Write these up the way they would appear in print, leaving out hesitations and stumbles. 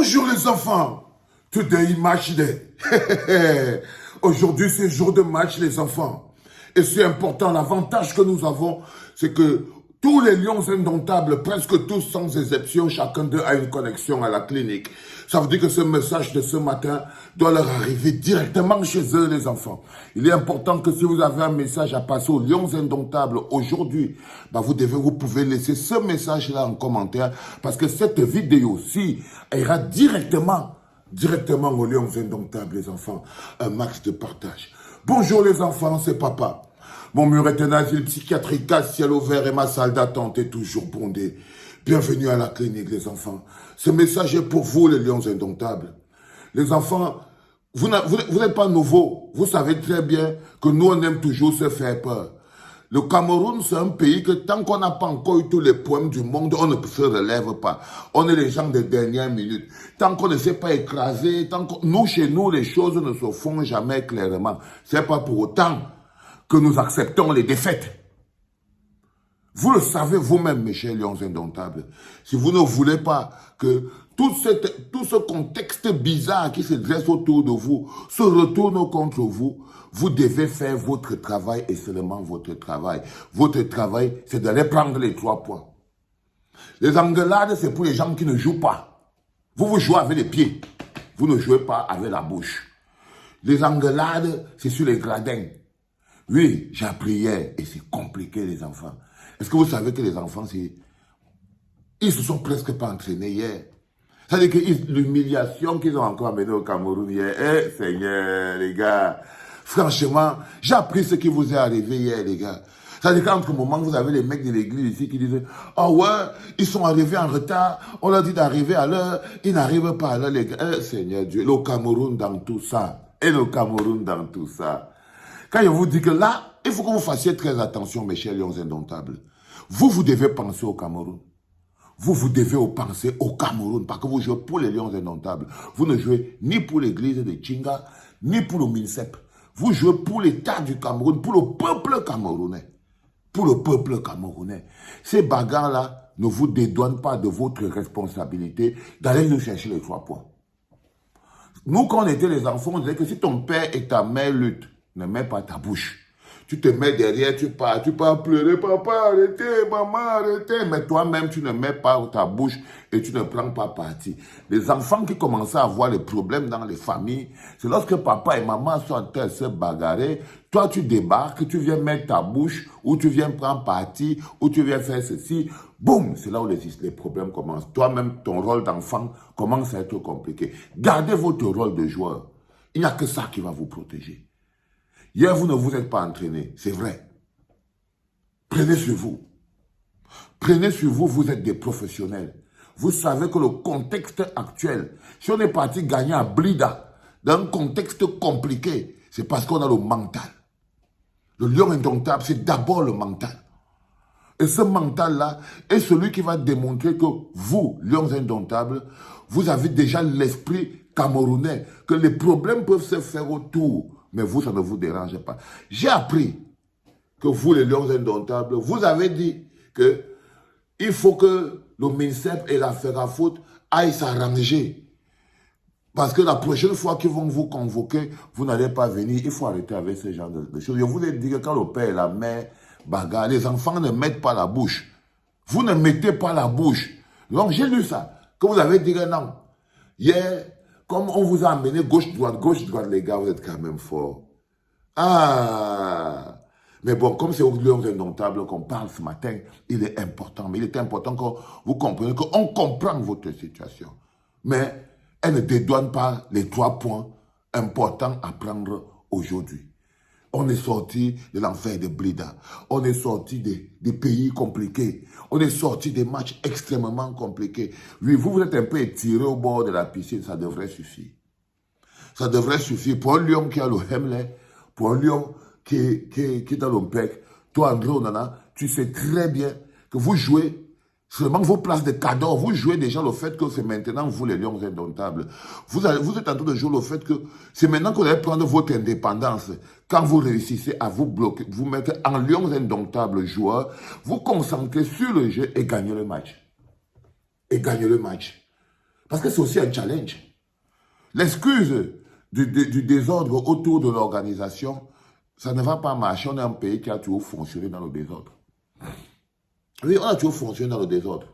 Bonjour les enfants. Today match day. Aujourd'hui c'est jour de match les enfants. Et c'est important, l'avantage que nous avons, c'est que tous les lions indomptables, presque tous sans exception, chacun d'eux a une connexion à la clinique. Ça veut dire que ce message de ce matin doit leur arriver directement chez eux les enfants. Il est important que si vous avez un message à passer aux lions indomptables aujourd'hui, vous pouvez laisser ce message-là en commentaire parce que cette vidéo-ci ira directement aux lions indomptables les enfants. Un max de partage. Bonjour les enfants, c'est papa. Mon mur est un asile psychiatrique à ciel ouvert et ma salle d'attente est toujours bondée. Bienvenue à la clinique, les enfants. Ce message est pour vous, les lions indomptables. Les enfants, vous n'êtes pas nouveaux. Vous savez très bien que nous, on aime toujours se faire peur. Le Cameroun, c'est un pays que tant qu'on n'a pas encore eu tous les poèmes du monde, on ne se relève pas. On est les gens des dernières minutes. Tant qu'on ne s'est pas écrasé, nous, chez nous, les choses ne se font jamais clairement. C'est pas pour autant que nous acceptons les défaites. Vous le savez vous-même, mes chers lions indomptables. Si vous ne voulez pas que tout ce contexte bizarre qui se dresse autour de vous se retourne contre vous, vous devez faire votre travail et seulement votre travail. Votre travail, c'est d'aller prendre les 3 points. Les engueulades, c'est pour les gens qui ne jouent pas. Vous jouez avec les pieds. Vous ne jouez pas avec la bouche. Les engueulades, c'est sur les gradins. Oui, j'ai appris hier et c'est compliqué les enfants. Est-ce que vous savez que les enfants, ils se sont presque pas entraînés hier. C'est-à-dire que l'humiliation qu'ils ont encore amenée au Cameroun hier, Seigneur, les gars, franchement, j'ai appris ce qui vous est arrivé hier, les gars. C'est-à-dire qu'entre moment, vous avez les mecs de l'église ici qui disent « Ah ouais, ils sont arrivés en retard, on leur dit d'arriver à l'heure, ils n'arrivent pas à l'heure, les gars. Seigneur Dieu, le Cameroun dans tout ça, et le Cameroun dans tout ça. » Quand je vous dis que là, il faut que vous fassiez très attention, mes chers lions indomptables. Vous devez penser au Cameroun. Vous devez penser au Cameroun, parce que vous jouez pour les lions indomptables. Vous ne jouez ni pour l'église de Tchinga, ni pour le MINSEP. Vous jouez pour l'État du Cameroun, pour le peuple camerounais. Pour le peuple camerounais. Ces bagarres-là ne vous dédouanent pas de votre responsabilité d'aller nous chercher les 3 points. Nous, quand on était les enfants, on disait que si ton père et ta mère luttent, ne mets pas ta bouche. Tu te mets derrière, tu pars pleurer, papa, arrêtez, maman, arrêtez. Mais toi-même, tu ne mets pas ta bouche et tu ne prends pas parti. Les enfants qui commençaient à avoir des problèmes dans les familles, c'est lorsque papa et maman sont en train de se bagarrer, toi tu débarques, tu viens mettre ta bouche, ou tu viens prendre parti, ou tu viens faire ceci. Boum, c'est là où les problèmes commencent. Toi-même, ton rôle d'enfant commence à être compliqué. Gardez votre rôle de joueur. Il n'y a que ça qui va vous protéger. Hier, vous ne vous êtes pas entraîné, c'est vrai. Prenez sur vous. Prenez sur vous, vous êtes des professionnels. Vous savez que le contexte actuel, si on est parti gagner à Blida, dans un contexte compliqué, c'est parce qu'on a le mental. Le lion indomptable, c'est d'abord le mental. Et ce mental-là est celui qui va démontrer que vous, lions indomptables, vous avez déjà l'esprit camerounais, que les problèmes peuvent se faire autour. Mais vous, ça ne vous dérange pas. J'ai appris que vous, les lions indomptables, vous avez dit que il faut que le MINSEP et la FERAFOOT aillent s'arranger. Parce que la prochaine fois qu'ils vont vous convoquer, vous n'allez pas venir. Il faut arrêter avec ce genre de choses. Je vous ai dit que quand le père et la mère bagarrent, les enfants ne mettent pas la bouche. Vous ne mettez pas la bouche. Donc j'ai lu ça, que vous avez dit que non. Hier, comme on vous a amené gauche-droite, les gars, vous êtes quand même forts. Ah! Mais bon, comme c'est aux lions indomptables qu'on parle ce matin, il est important. Mais il est important que vous compreniez qu'on comprend votre situation. Mais elle ne dédouane pas les 3 points importants à prendre aujourd'hui. On est sorti de l'enfer de Blida. On est sorti des pays compliqués. On est sorti des matchs extrêmement compliqués. Oui, vous êtes un peu étiré au bord de la piscine, ça devrait suffire. Ça devrait suffire pour un lion qui a le Hemley, pour un lion qui est dans le PEC. Toi, André Onana, tu sais très bien que vous jouez seulement vos places de cadeaux. Vous jouez déjà le fait que c'est maintenant vous les lions indomptables. Vous êtes en train de jouer le fait que c'est maintenant que vous allez prendre votre indépendance. Quand vous réussissez à vous bloquer, vous mettre en lions indomptables joueurs, vous concentrez sur le jeu et gagnez le match. Et gagnez le match. Parce que c'est aussi un challenge. L'excuse du désordre autour de l'organisation, ça ne va pas marcher. On est un pays qui a toujours fonctionné dans le désordre. Oui, on a toujours fonctionné dans le désordre.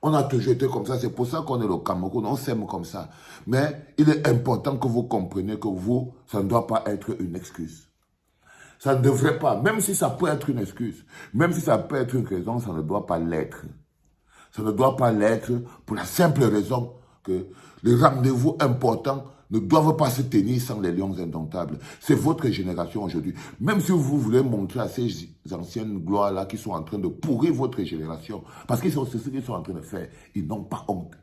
On a toujours été comme ça. C'est pour ça qu'on est le Cameroun. On s'aime comme ça. Mais il est important que vous compreniez que vous, ça ne doit pas être une excuse. Ça ne devrait pas. Même si ça peut être une excuse, même si ça peut être une raison, ça ne doit pas l'être. Ça ne doit pas l'être pour la simple raison que les rendez-vous importants ne doivent pas se tenir sans les lions indomptables. C'est votre génération aujourd'hui. Même si vous voulez montrer à ces anciennes gloires-là qui sont en train de pourrir votre génération, parce que c'est ce qu'ils sont en train de faire, ils n'ont pas honte.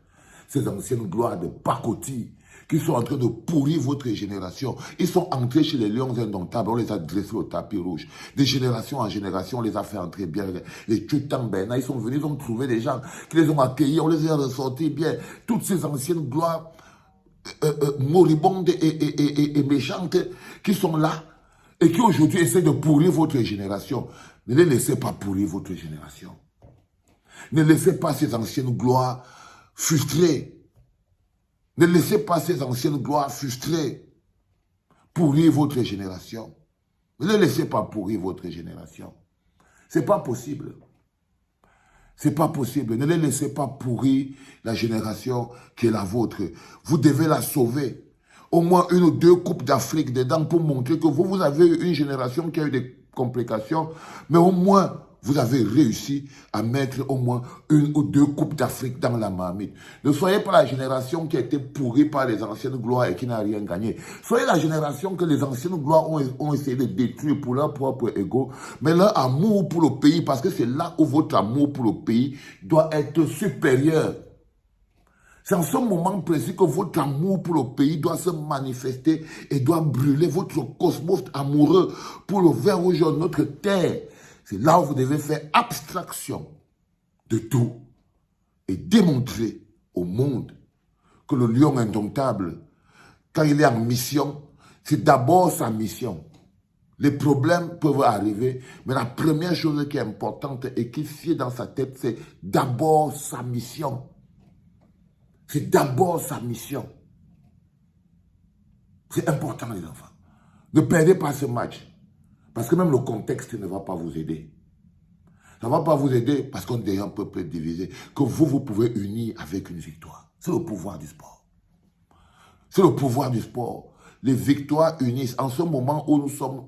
Ces anciennes gloires de pacotille qui sont en train de pourrir votre génération. Ils sont entrés chez les lions indomptables, on les a dressés au tapis rouge. De génération en génération, on les a fait entrer bien. Les Tchoutan-Bena, ils sont venus, ils ont trouvé des gens qui les ont accueillis, on les a ressortis bien. Toutes ces anciennes gloires moribondes et méchantes qui sont là et qui aujourd'hui essaient de pourrir votre génération. Ne les laissez pas pourrir votre génération. Ne laissez pas ces anciennes gloires frustrées. Ne laissez pas ces anciennes gloires frustrées pourrir votre génération. Ne les laissez pas pourrir votre génération. Ce n'est pas possible. C'est pas possible. Ne les laissez pas pourrir la génération qui est la vôtre. Vous devez la sauver. Au moins 1 ou 2 coupes d'Afrique dedans pour montrer que vous avez une génération qui a eu des complications, mais au moins vous avez réussi à mettre au moins 1 ou 2 coupes d'Afrique dans la marmite. Ne soyez pas la génération qui a été pourrie par les anciennes gloires et qui n'a rien gagné. Soyez la génération que les anciennes gloires ont essayé de détruire pour leur propre ego, mais leur amour pour le pays, parce que c'est là où votre amour pour le pays doit être supérieur. C'est en ce moment précis que votre amour pour le pays doit se manifester et doit brûler votre cosmos amoureux pour le vert rouge de notre terre. C'est là où vous devez faire abstraction de tout et démontrer au monde que le lion indomptable, quand il est en mission, c'est d'abord sa mission. Les problèmes peuvent arriver, mais la première chose qui est importante et qui sied dans sa tête, c'est d'abord sa mission. C'est d'abord sa mission. C'est important, les enfants. Ne perdez pas ce match. Parce que même le contexte ne va pas vous aider. Ça ne va pas vous aider parce qu'on est un peuple divisé. Que vous pouvez unir avec une victoire. C'est le pouvoir du sport. C'est le pouvoir du sport. Les victoires unissent. En ce moment où nous sommes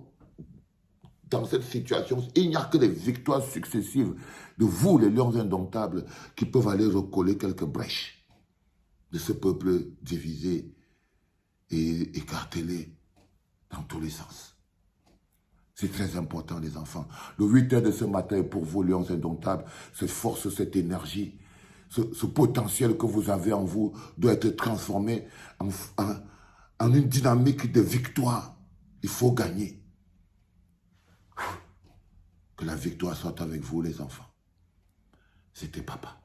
dans cette situation, il n'y a que des victoires successives de vous, les lions indomptables, qui peuvent aller recoller quelques brèches de ce peuple divisé et écartelé dans tous les sens. C'est très important, les enfants. Le 8 heures de ce matin est pour vous, lions indomptables. Cette force, cette énergie, ce potentiel que vous avez en vous doit être transformé en une dynamique de victoire. Il faut gagner. Que la victoire soit avec vous, les enfants. C'était papa.